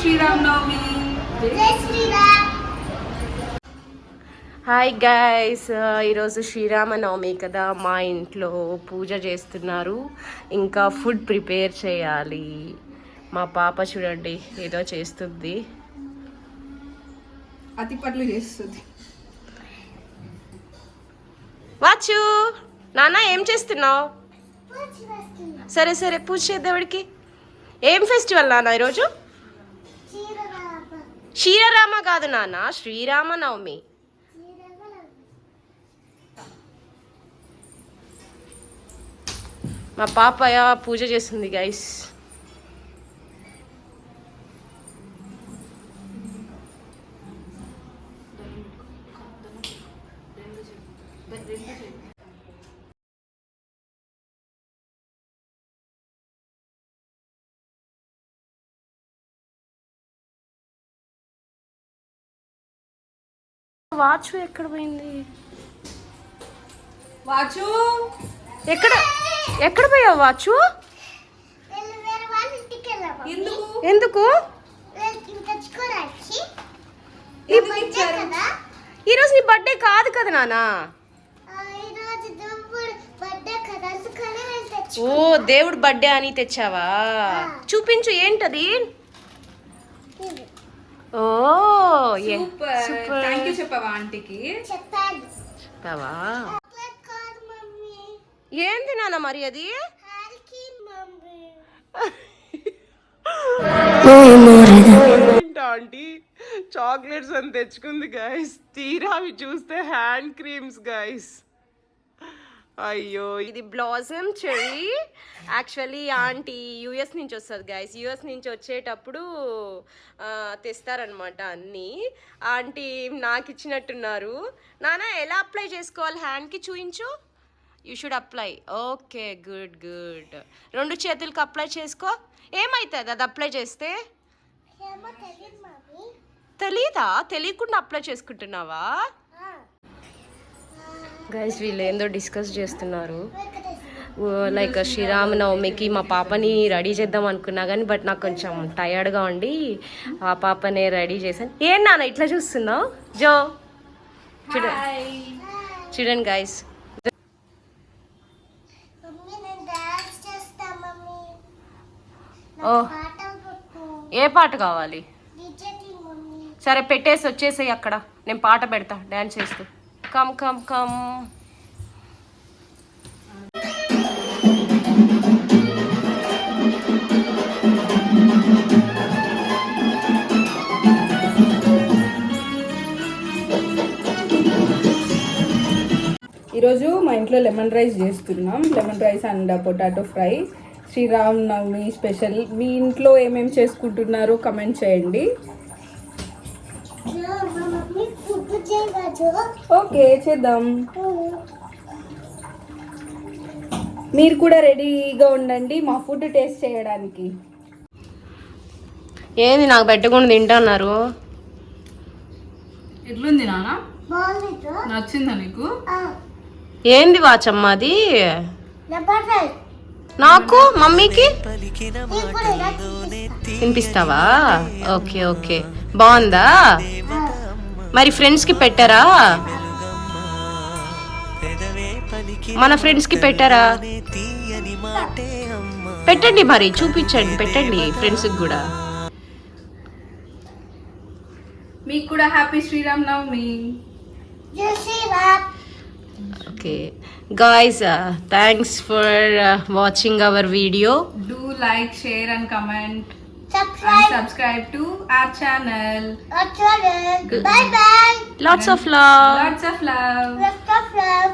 శ్రీరామనవమి. జై Sriram. Hi guys, ఈరోజు శ్రీరామనవమి కదా, మా ఇంట్లో పూజ చేస్తున్నారు, ఇంకా ఫుడ్ ప్రిపేర్ చేయాలి. మా పాప చూడండి ఏదో చేస్తుంది, అతి పట్లు చేస్తుంది. వాచు నాన్న ఏం చేస్తున్నావు? సరే సరే పూజ చేద్దాడికి. ఏం ఫెస్టివల్ నాన్న ఈరోజు? శ్రీరామ కాదు నాన్న, శ్రీరామనవమి. మా పాప పూజ చేస్తుంది గైస్. వాచ్ ఎక్కడ పోయింది? వాచు ఎక్కడ ఎక్కడ పోయావు వాచు? ఎందుకు? ఈరోజు నీ బర్త్డే కాదు కదా నానా? ఓ దేవుడు బర్త్డే అని తెచ్చావా? చూపించు ఏంటది. ఓ థ్యాంక్ యూ చెప్పావా ఆంటీకి? చెప్పావా? ఏంది నాన్న మరి అది? ఆంటీ చాక్లెట్స్ అని తెచ్చుకుంది గైస్, తీరా అవి చూస్తే హ్యాండ్ క్రీమ్స్ గైస్. అయ్యో, ఇది blossom cherry. Actually aunty US నుంచి వస్తుంది గైస్. యూఎస్ నుంచి వచ్చేటప్పుడు తెస్తారనమాట అన్నీ. ఆంటీ నాకు ఇచ్చినట్టున్నారు. నాన్న ఎలా అప్లై చేసుకోవాలి హ్యాండ్కి చూయించు. You should apply. Okay, good good. రెండు చేతులకి అప్లై చేసుకో. ఏమవుతుంది అది అప్లై చేస్తే? తెలీదా? తెలియకుండా అప్లై చేసుకుంటున్నావా? గైస్ వీళ్ళు ఏందో డిస్కస్ చేస్తున్నారు. లైక్ శ్రీరామనవమికి మా పాపని రెడీ చేద్దాం అనుకున్నా కానీ బట్ నాకు కొంచెం టయర్డ్గా ఉండి ఆ పాపనే రెడీ చేశాను. ఏం నాన్న ఇట్లా చూస్తున్నావు? జో చూడండి గైస్. ఓ ఏ పాట కావాలి? సరే పెట్టేసి వచ్చేసేయి అక్కడ, నేను పాట పెడతా డ్యాన్స్ చేస్తూ. Come come come. ఈరోజు మా ఇంట్లో లెమన్ రైస్ చేస్తున్నాం. Lemon rice and potato fry. Sri Rama Navami special. మీ ఇంట్లో ఏమేమి చేసుకుంటున్నారో కమెంట్ చేయండి. ఓకే చేద్దాం. మీరు కూడా రెడీగా ఉండండి మా ఫుడ్ టేస్ట్ చేయడానికి. ఏంది నాకు పెట్టకుండా తింటున్నారు? ఎట్లుంది నాన్న? నచ్చిందా నీకు? ఏంది వాచమ్మ అది? నాకు మమ్మీకి తినిపిస్తావా? ఓకే ఓకే, బాగుందా? మరి ఫ్రెండ్స్కి పెట్టారా? మన ఫ్రెండ్స్కి పెట్టారా? పెట్టండి మరి, చూపించండి, పెట్టండి ఫ్రెండ్స్కి కూడా. మీకు కూడా happy Sriramanavami. Okay guys, thanks for watching our video. Do like, share and comment. Subscribe to our channel. Bye bye. Lots of love. Lots of love. Lots of love.